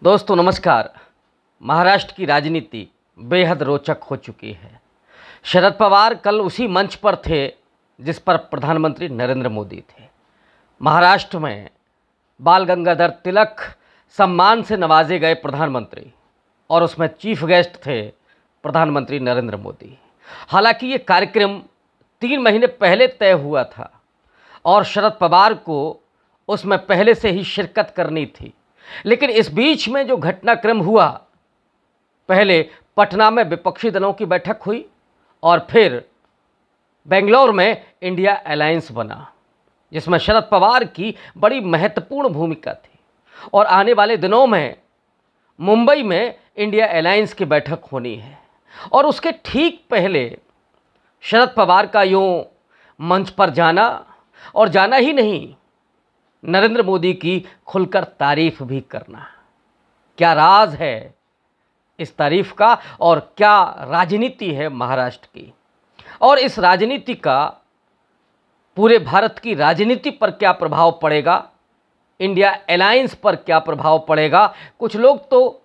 दोस्तों नमस्कार। महाराष्ट्र की राजनीति बेहद रोचक हो चुकी है। शरद पवार कल उसी मंच पर थे जिस पर प्रधानमंत्री नरेंद्र मोदी थे। महाराष्ट्र में बाल गंगाधर तिलक सम्मान से नवाजे गए प्रधानमंत्री, और उसमें चीफ गेस्ट थे प्रधानमंत्री नरेंद्र मोदी। हालांकि ये कार्यक्रम 3 महीने पहले तय हुआ था और शरद पवार को उसमें पहले से ही शिरकत करनी थी, लेकिन इस बीच में जो घटनाक्रम हुआ, पहले पटना में विपक्षी दलों की बैठक हुई और फिर बेंगलोर में इंडिया अलायंस बना, जिसमें शरद पवार की बड़ी महत्वपूर्ण भूमिका थी। और आने वाले दिनों में मुंबई में इंडिया अलायंस की बैठक होनी है, और उसके ठीक पहले शरद पवार का यूं मंच पर जाना, और जाना ही नहीं, नरेंद्र मोदी की खुलकर तारीफ भी करना। क्या राज है इस तारीफ का, और क्या राजनीति है महाराष्ट्र की, और इस राजनीति का पूरे भारत की राजनीति पर क्या प्रभाव पड़ेगा, इंडिया अलायंस पर क्या प्रभाव पड़ेगा। कुछ लोग तो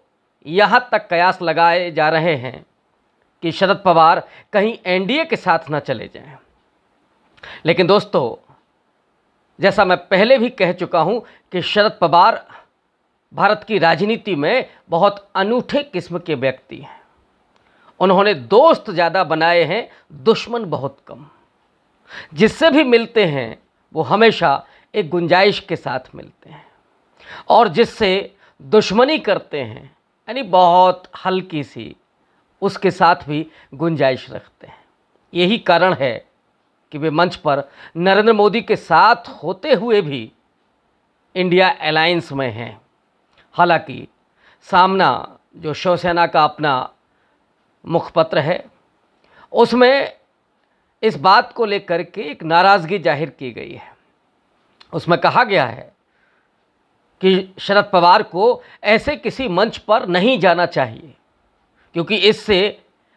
यहाँ तक कयास लगाए जा रहे हैं कि शरद पवार कहीं एनडीए के साथ न चले जाएं। लेकिन दोस्तों, जैसा मैं पहले भी कह चुका हूं कि शरद पवार भारत की राजनीति में बहुत अनूठे किस्म के व्यक्ति हैं। उन्होंने दोस्त ज़्यादा बनाए हैं, दुश्मन बहुत कम। जिससे भी मिलते हैं वो हमेशा एक गुंजाइश के साथ मिलते हैं, और जिससे दुश्मनी करते हैं यानी बहुत हल्की सी, उसके साथ भी गुंजाइश रखते हैं। यही कारण है कि वे मंच पर नरेंद्र मोदी के साथ होते हुए भी इंडिया अलायंस में हैं। हालांकि सामना जो शिवसेना का अपना मुखपत्र है, उसमें इस बात को लेकर के एक नाराज़गी जाहिर की गई है। उसमें कहा गया है कि शरद पवार को ऐसे किसी मंच पर नहीं जाना चाहिए, क्योंकि इससे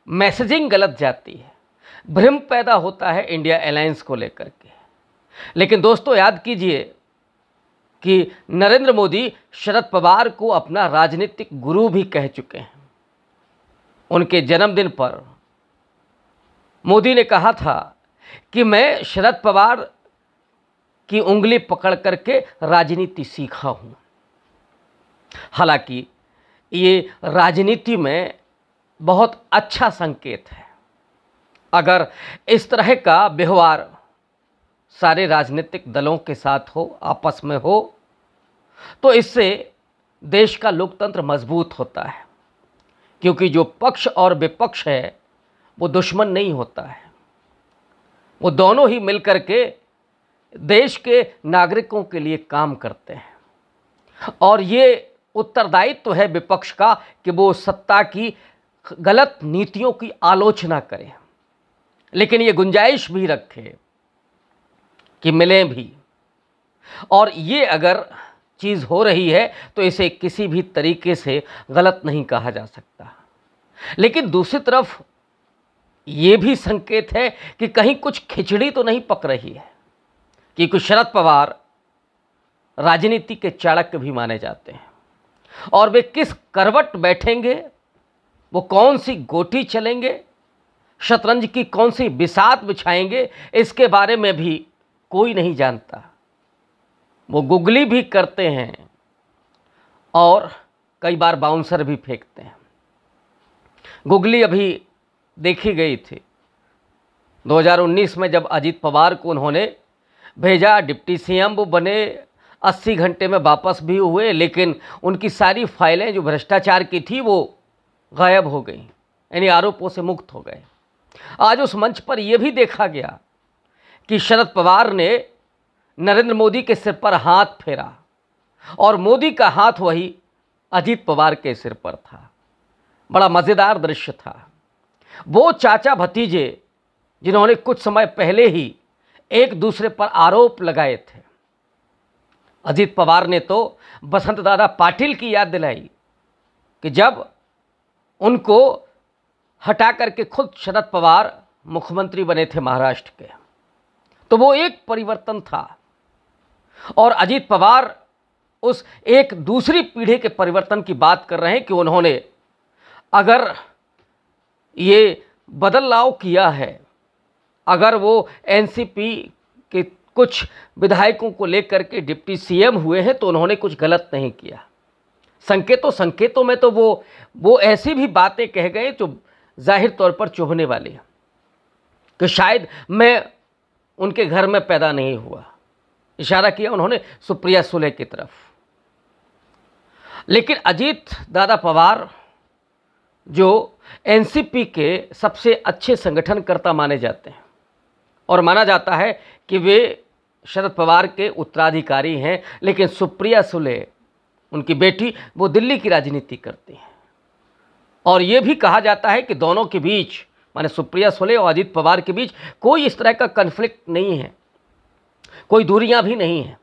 मैसेजिंग गलत जाती है, भ्रम पैदा होता है इंडिया अलायंस को लेकर के। लेकिन दोस्तों, याद कीजिए कि नरेंद्र मोदी शरद पवार को अपना राजनीतिक गुरु भी कह चुके हैं। उनके जन्मदिन पर मोदी ने कहा था कि मैं शरद पवार की उंगली पकड़ करके राजनीति सीखा हूं। हालांकि ये राजनीति में बहुत अच्छा संकेत है। अगर इस तरह का व्यवहार सारे राजनीतिक दलों के साथ हो, आपस में हो, तो इससे देश का लोकतंत्र मजबूत होता है। क्योंकि जो पक्ष और विपक्ष है वो दुश्मन नहीं होता है, वो दोनों ही मिलकर के देश के नागरिकों के लिए काम करते हैं। और ये उत्तरदायित्व है विपक्ष का कि वो सत्ता की गलत नीतियों की आलोचना करें, लेकिन ये गुंजाइश भी रखे कि मिलें भी। और ये अगर चीज़ हो रही है तो इसे किसी भी तरीके से गलत नहीं कहा जा सकता। लेकिन दूसरी तरफ ये भी संकेत है कि कहीं कुछ खिचड़ी तो नहीं पक रही है, क्योंकि शरद पवार राजनीति के चाणक्य भी माने जाते हैं, और वे किस करवट बैठेंगे, वो कौन सी गोटी चलेंगे, शतरंज की कौन सी बिसात बिछाएंगे, इसके बारे में भी कोई नहीं जानता। वो गुगली भी करते हैं और कई बार बाउंसर भी फेंकते हैं। गुगली अभी देखी गई थी 2019 में, जब अजीत पवार को उन्होंने भेजा, डिप्टी सीएम वो बने, 80 घंटे में वापस भी हुए, लेकिन उनकी सारी फाइलें जो भ्रष्टाचार की थी वो गायब हो गई, यानी आरोपों से मुक्त हो गए। आज उस मंच पर यह भी देखा गया कि शरद पवार ने नरेंद्र मोदी के सिर पर हाथ फेरा, और मोदी का हाथ वही अजीत पवार के सिर पर था। बड़ा मज़ेदार दृश्य था। वो चाचा भतीजे जिन्होंने कुछ समय पहले ही एक दूसरे पर आरोप लगाए थे, अजीत पवार ने तो बसंत दादा पाटिल की याद दिलाई कि जब उनको हटा करके खुद शरद पवार मुख्यमंत्री बने थे महाराष्ट्र के, तो वो एक परिवर्तन था। और अजीत पवार उस एक दूसरी पीढ़ी के परिवर्तन की बात कर रहे हैं कि उन्होंने अगर ये बदलाव किया है, अगर वो एनसीपी के कुछ विधायकों को लेकर के डिप्टी सीएम हुए हैं तो उन्होंने कुछ गलत नहीं किया। संकेतों में तो वो ऐसी भी बातें कह गए जो जाहिर तौर पर चुभने वाली है कि शायद मैं उनके घर में पैदा नहीं हुआ। इशारा किया उन्होंने सुप्रिया सुले की तरफ। लेकिन अजीत दादा पवार जो एनसीपी के सबसे अच्छे संगठनकर्ता माने जाते हैं और माना जाता है कि वे शरद पवार के उत्तराधिकारी हैं, लेकिन सुप्रिया सुले उनकी बेटी वो दिल्ली की राजनीति करती हैं। और ये भी कहा जाता है कि दोनों के बीच, माने सुप्रिया सुले और अजीत पवार के बीच कोई इस तरह का कन्फ्लिक्ट नहीं है, कोई दूरियां भी नहीं हैं।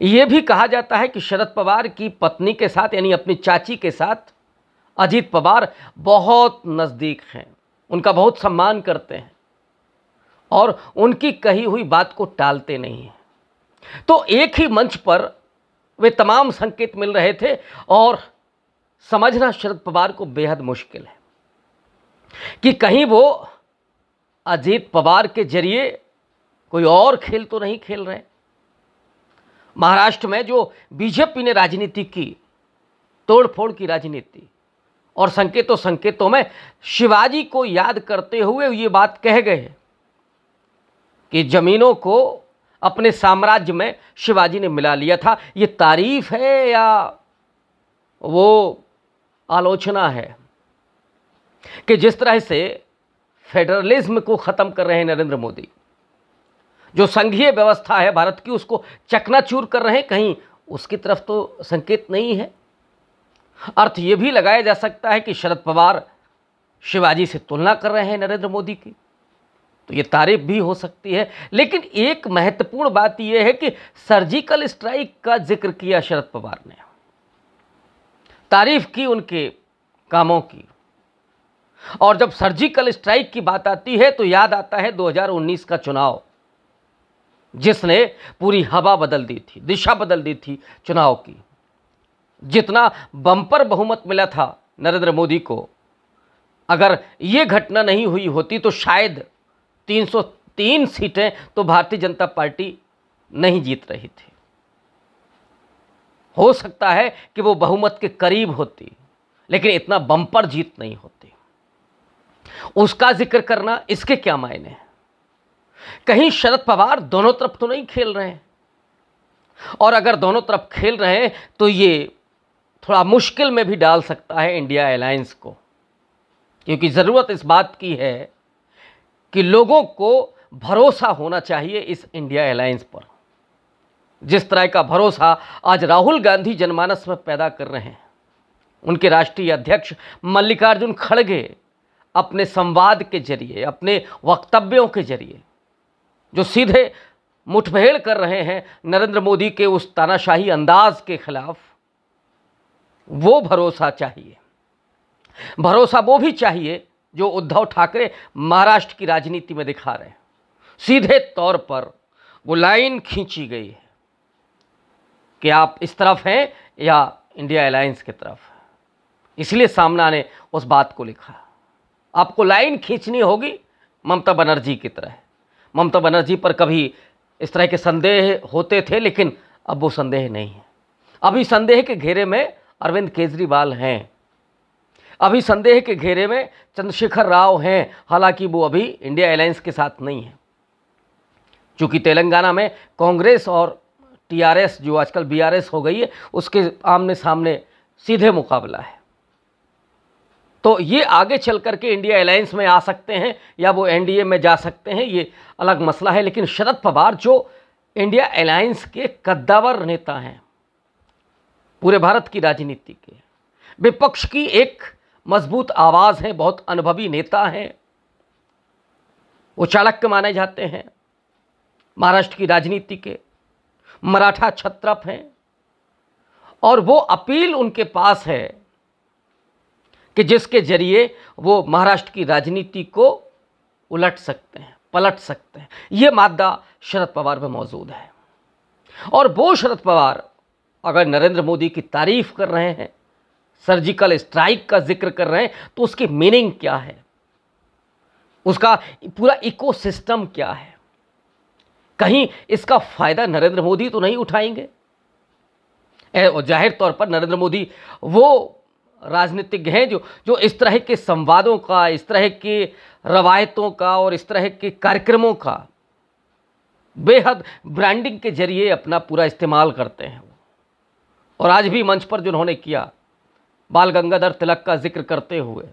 ये भी कहा जाता है कि शरद पवार की पत्नी के साथ, यानी अपनी चाची के साथ अजीत पवार बहुत नज़दीक हैं, उनका बहुत सम्मान करते हैं और उनकी कही हुई बात को टालते नहीं हैं। तो एक ही मंच पर वे तमाम संकेत मिल रहे थे और समझना शरद पवार को बेहद मुश्किल है कि कहीं वो अजीत पवार के जरिए कोई और खेल तो नहीं खेल रहे। महाराष्ट्र में जो बीजेपी ने राजनीति की, तोड़फोड़ की राजनीति, और संकेतों में शिवाजी को याद करते हुए ये बात कह गए कि जमीनों को अपने साम्राज्य में शिवाजी ने मिला लिया था। ये तारीफ है या वो आलोचना है कि जिस तरह से फेडरलिज्म को ख़त्म कर रहे हैं नरेंद्र मोदी, जो संघीय व्यवस्था है भारत की उसको चकनाचूर कर रहे हैं, कहीं उसकी तरफ तो संकेत नहीं है। अर्थ ये भी लगाया जा सकता है कि शरद पवार शिवाजी से तुलना कर रहे हैं नरेंद्र मोदी की, तो ये तारीफ भी हो सकती है। लेकिन एक महत्वपूर्ण बात यह है कि सर्जिकल स्ट्राइक का जिक्र किया शरद पवार ने, तारीफ की उनके कामों की। और जब सर्जिकल स्ट्राइक की बात आती है तो याद आता है 2019 का चुनाव, जिसने पूरी हवा बदल दी थी, दिशा बदल दी थी चुनाव की। जितना बम्पर बहुमत मिला था नरेंद्र मोदी को, अगर ये घटना नहीं हुई होती तो शायद 303 सीटें तो भारतीय जनता पार्टी नहीं जीत रही थी। हो सकता है कि वो बहुमत के करीब होती, लेकिन इतना बम्पर जीत नहीं होती। उसका जिक्र करना, इसके क्या मायने हैं? कहीं शरद पवार दोनों तरफ तो नहीं खेल रहे हैं, और अगर दोनों तरफ खेल रहे हैं तो ये थोड़ा मुश्किल में भी डाल सकता है इंडिया अलायंस को, क्योंकि ज़रूरत इस बात की है कि लोगों को भरोसा होना चाहिए इस इंडिया अलायंस पर। जिस तरह का भरोसा आज राहुल गांधी जनमानस में पैदा कर रहे हैं, उनके राष्ट्रीय अध्यक्ष मल्लिकार्जुन खड़गे अपने संवाद के जरिए, अपने वक्तव्यों के जरिए जो सीधे मुठभेड़ कर रहे हैं नरेंद्र मोदी के उस तानाशाही अंदाज के खिलाफ, वो भरोसा चाहिए। भरोसा वो भी चाहिए जो उद्धव ठाकरे महाराष्ट्र की राजनीति में दिखा रहे हैं। सीधे तौर पर वो लाइन खींची गई है कि आप इस तरफ हैं या इंडिया अलायंस की तरफ। इसलिए सामना ने उस बात को लिखा, आपको लाइन खींचनी होगी ममता बनर्जी की तरह। ममता बनर्जी पर कभी इस तरह के संदेह होते थे, लेकिन अब वो संदेह नहीं है। अभी संदेह के घेरे में अरविंद केजरीवाल हैं, अभी संदेह के घेरे में चंद्रशेखर राव हैं, हालांकि वो अभी इंडिया अलायंस के साथ नहीं है। चूँकि तेलंगाना में कांग्रेस और टीआरएस, जो आजकल बीआरएस हो गई है, उसके आमने सामने सीधे मुकाबला है। तो ये आगे चल करके इंडिया अलायंस में आ सकते हैं या वो एनडीए में जा सकते हैं, ये अलग मसला है। लेकिन शरद पवार जो इंडिया अलायंस के कद्दावर नेता हैं, पूरे भारत की राजनीति के विपक्ष की एक मजबूत आवाज़ है, बहुत अनुभवी नेता हैं, वो चाणक्य माने जाते हैं महाराष्ट्र की राजनीति के, मराठा क्षत्रप हैं, और वो अपील उनके पास है कि जिसके जरिए वो महाराष्ट्र की राजनीति को उलट सकते हैं, पलट सकते हैं। ये मादा शरद पवार में मौजूद है। और वो शरद पवार अगर नरेंद्र मोदी की तारीफ कर रहे हैं, सर्जिकल स्ट्राइक का जिक्र कर रहे हैं, तो उसकी मीनिंग क्या है, उसका पूरा इकोसिस्टम क्या है? कहीं इसका फायदा नरेंद्र मोदी तो नहीं उठाएंगे? और जाहिर तौर पर नरेंद्र मोदी वो राजनीतिज्ञ हैं जो इस तरह के संवादों का, इस तरह के रवायतों का और इस तरह के कार्यक्रमों का बेहद ब्रांडिंग के जरिए अपना पूरा इस्तेमाल करते हैं। और आज भी मंच पर जिन्होंने किया, बाल गंगाधर तिलक का जिक्र करते हुए,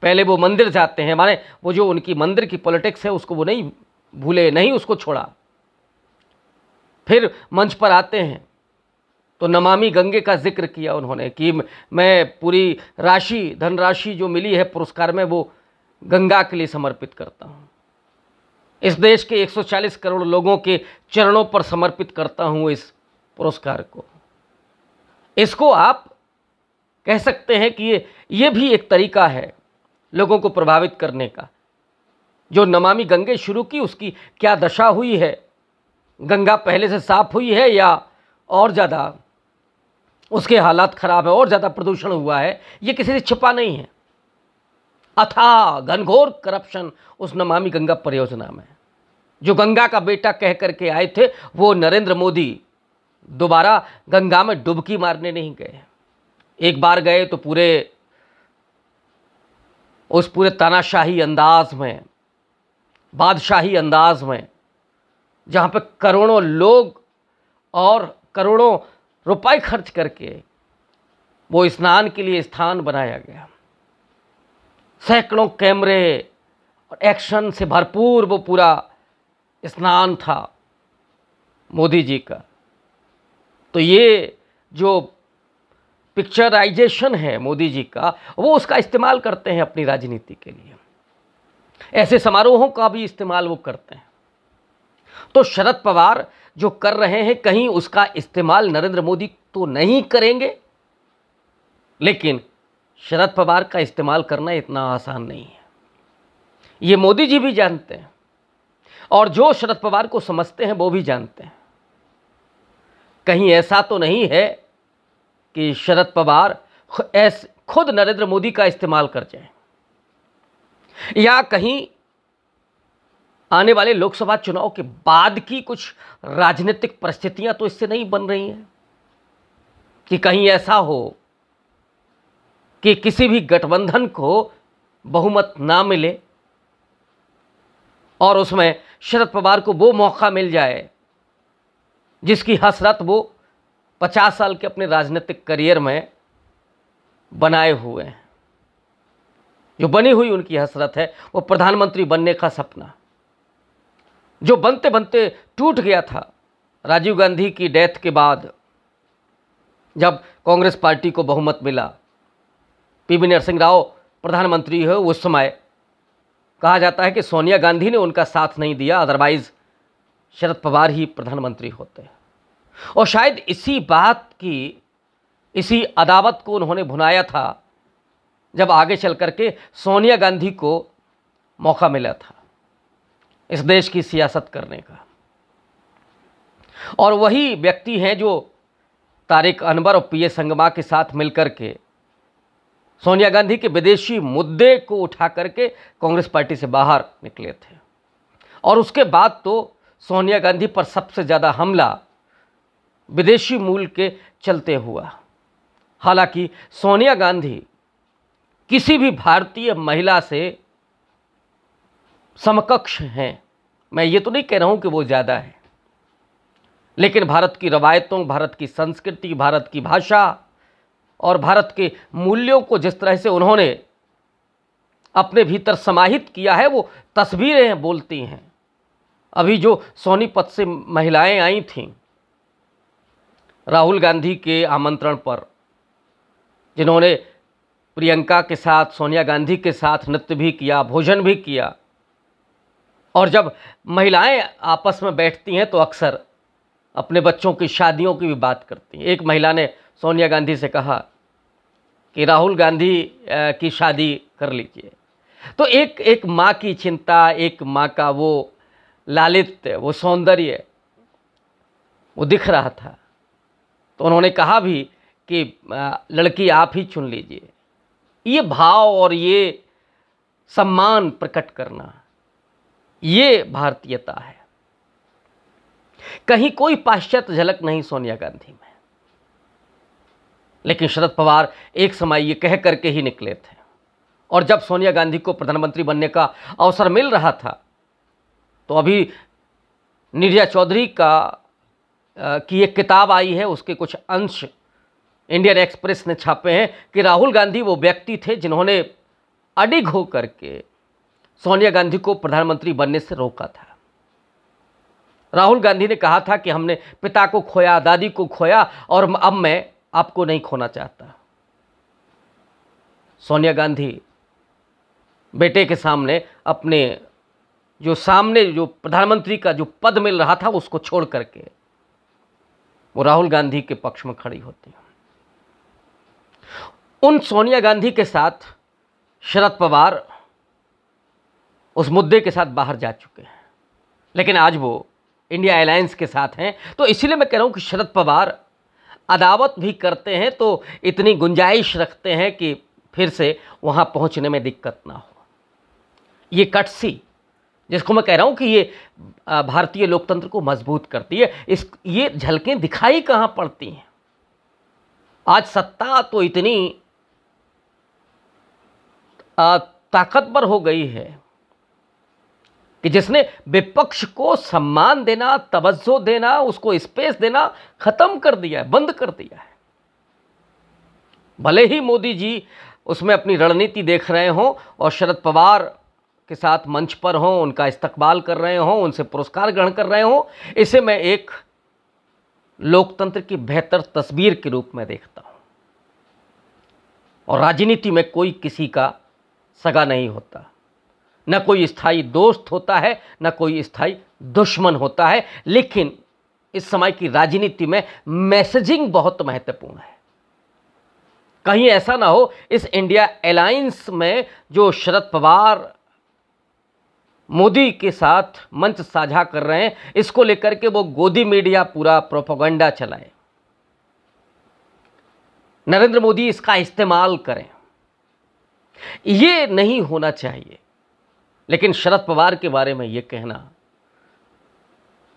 पहले वो मंदिर जाते हैं, माने वो जो उनकी मंदिर की पॉलिटिक्स है उसको वो नहीं भूले, नहीं उसको छोड़ा, फिर मंच पर आते हैं तो नमामि गंगे का जिक्र किया उन्होंने कि मैं पूरी धनराशि जो मिली है पुरस्कार में वो गंगा के लिए समर्पित करता हूँ, इस देश के 140 करोड़ लोगों के चरणों पर समर्पित करता हूँ इस पुरस्कार को। इसको आप कह सकते हैं कि ये भी एक तरीका है लोगों को प्रभावित करने का। जो नमामि गंगे शुरू की उसकी क्या दशा हुई है, गंगा पहले से साफ हुई है या और ज़्यादा उसके हालात खराब है, और ज़्यादा प्रदूषण हुआ है, ये किसी से छिपा नहीं है। अथाह घनघोर करप्शन उस नमामि गंगा परियोजना में। जो गंगा का बेटा कह करके आए थे वो नरेंद्र मोदी दोबारा गंगा में डुबकी मारने नहीं गए। एक बार गए तो पूरे तानाशाही अंदाज में, बादशाही अंदाज में, जहाँ पे करोड़ों लोग और करोड़ों रुपए खर्च करके वो स्नान के लिए स्थान बनाया गया, सैकड़ों कैमरे और एक्शन से भरपूर वो पूरा स्नान था मोदी जी का। तो ये जो पिक्चराइजेशन है मोदी जी का, वो उसका इस्तेमाल करते हैं अपनी राजनीति के लिए। ऐसे समारोहों का भी इस्तेमाल वो करते हैं। तो शरद पवार जो कर रहे हैं, कहीं उसका इस्तेमाल नरेंद्र मोदी तो नहीं करेंगे, लेकिन शरद पवार का इस्तेमाल करना इतना आसान नहीं है, ये मोदी जी भी जानते हैं और जो शरद पवार को समझते हैं वो भी जानते हैं। कहीं ऐसा तो नहीं है कि शरद पवार खुद नरेंद्र मोदी का इस्तेमाल कर जाए, या कहीं आने वाले लोकसभा चुनाव के बाद की कुछ राजनीतिक परिस्थितियां तो इससे नहीं बन रही हैं कि कहीं ऐसा हो कि किसी भी गठबंधन को बहुमत ना मिले और उसमें शरद पवार को वो मौका मिल जाए जिसकी हसरत वो 50 साल के अपने राजनीतिक करियर में बनाए हुए हैं। जो बनी हुई उनकी हसरत है वो प्रधानमंत्री बनने का सपना, जो बनते बनते टूट गया था राजीव गांधी की डेथ के बाद। जब कांग्रेस पार्टी को बहुमत मिला, पीवी नरसिंह राव प्रधानमंत्री हुए, उस समय कहा जाता है कि सोनिया गांधी ने उनका साथ नहीं दिया, अदरवाइज शरद पवार ही प्रधानमंत्री होते। और शायद इसी अदावत को उन्होंने भुनाया था जब आगे चल करके सोनिया गांधी को मौका मिला था इस देश की सियासत करने का। और वही व्यक्ति हैं जो तारिक अनवर और पीए संगमा के साथ मिलकर के सोनिया गांधी के विदेशी मुद्दे को उठा करके कांग्रेस पार्टी से बाहर निकले थे। और उसके बाद तो सोनिया गांधी पर सबसे ज़्यादा हमला विदेशी मूल के चलते हुआ। हालांकि सोनिया गांधी किसी भी भारतीय महिला से समकक्ष हैं, मैं ये तो नहीं कह रहा हूं कि वो ज़्यादा है, लेकिन भारत की रवायतों, भारत की संस्कृति, भारत की भाषा और भारत के मूल्यों को जिस तरह से उन्होंने अपने भीतर समाहित किया है, वो तस्वीरें बोलती हैं। अभी जो सोनीपत से महिलाएं आई थीं राहुल गांधी के आमंत्रण पर, जिन्होंने प्रियंका के साथ, सोनिया गांधी के साथ नृत्य भी किया, भोजन भी किया, और जब महिलाएं आपस में बैठती हैं तो अक्सर अपने बच्चों की शादियों की भी बात करती हैं। एक महिला ने सोनिया गांधी से कहा कि राहुल गांधी की शादी कर लीजिए। तो एक माँ की चिंता, एक माँ का वो लालित्य, वो सौंदर्य वो दिख रहा था। तो उन्होंने कहा भी कि लड़की आप ही चुन लीजिए। ये भाव और ये सम्मान प्रकट करना, ये भारतीयता है। कहीं कोई पाश्चात्य झलक नहीं सोनिया गांधी में। लेकिन शरद पवार एक समय ये कह करके ही निकले थे, और जब सोनिया गांधी को प्रधानमंत्री बनने का अवसर मिल रहा था तो अभी निर्या चौधरी की एक किताब आई है, उसके कुछ अंश इंडियन एक्सप्रेस ने छापे हैं कि राहुल गांधी वो व्यक्ति थे जिन्होंने अडिग होकर के सोनिया गांधी को प्रधानमंत्री बनने से रोका था। राहुल गांधी ने कहा था कि हमने पिता को खोया, दादी को खोया, और अब मैं आपको नहीं खोना चाहता। सोनिया गांधी बेटे के सामने अपने जो प्रधानमंत्री का जो पद मिल रहा था उसको छोड़ करके वो राहुल गांधी के पक्ष में खड़ी होती है। उन सोनिया गांधी के साथ शरद पवार उस मुद्दे के साथ बाहर जा चुके हैं, लेकिन आज वो इंडिया अलायंस के साथ हैं। तो इसीलिए मैं कह रहा हूं कि शरद पवार अदावत भी करते हैं तो इतनी गुंजाइश रखते हैं कि फिर से वहां पहुंचने में दिक्कत ना हो। ये कटसी जिसको मैं कह रहा हूं कि ये भारतीय लोकतंत्र को मजबूत करती है, ये झलकें दिखाई कहां पड़ती हैं। आज सत्ता तो इतनी ताकतवर हो गई है कि जिसने विपक्ष को सम्मान देना, तवज्जो देना, उसको स्पेस देना खत्म कर दिया है, बंद कर दिया है। भले ही मोदी जी उसमें अपनी रणनीति देख रहे हों और शरद पवार के साथ मंच पर हों, उनका इस्तकबाल कर रहे हों, उनसे पुरस्कार ग्रहण कर रहे हों, इसे मैं एक लोकतंत्र की बेहतर तस्वीर के रूप में देखता हूं। और राजनीति में कोई किसी का सगा नहीं होता, न कोई स्थायी दोस्त होता है, न कोई स्थायी दुश्मन होता है। लेकिन इस समय की राजनीति में मैसेजिंग बहुत महत्वपूर्ण है। कहीं ऐसा ना हो इस इंडिया अलायंस में जो शरद पवार मोदी के साथ मंच साझा कर रहे हैं, इसको लेकर के वो गोदी मीडिया पूरा प्रोपेगेंडा चलाए, नरेंद्र मोदी इसका इस्तेमाल करें, ये नहीं होना चाहिए। लेकिन शरद पवार के बारे में ये कहना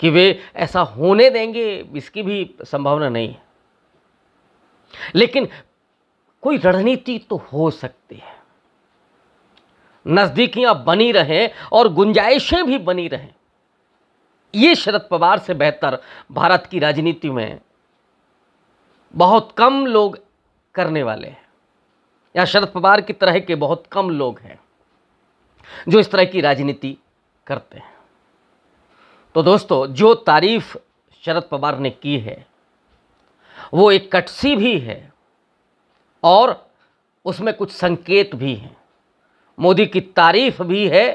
कि वे ऐसा होने देंगे, इसकी भी संभावना नहीं है। लेकिन कोई रणनीति तो हो सकती है, नजदीकियां बनी रहें और गुंजाइशें भी बनी रहें। ये शरद पवार से बेहतर भारत की राजनीति में बहुत कम लोग करने वाले हैं, या शरद पवार की तरह के बहुत कम लोग हैं जो इस तरह की राजनीति करते हैं। तो दोस्तों, जो तारीफ शरद पवार ने की है वो एक कटसी भी है और उसमें कुछ संकेत भी हैं। मोदी की तारीफ भी है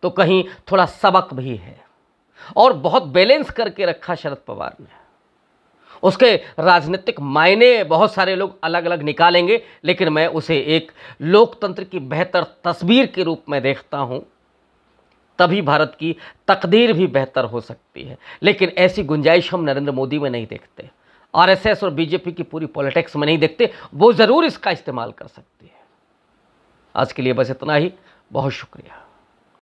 तो कहीं थोड़ा सबक भी है, और बहुत बैलेंस करके रखा शरद पवार ने। उसके राजनीतिक मायने बहुत सारे लोग अलग अलग निकालेंगे, लेकिन मैं उसे एक लोकतंत्र की बेहतर तस्वीर के रूप में देखता हूं। तभी भारत की तकदीर भी बेहतर हो सकती है। लेकिन ऐसी गुंजाइश हम नरेंद्र मोदी में नहीं देखते, आरएसएस और बीजेपी की पूरी पॉलिटिक्स में नहीं देखते। वो ज़रूर इसका इस्तेमाल कर सकती है। आज के लिए बस इतना ही। बहुत शुक्रिया।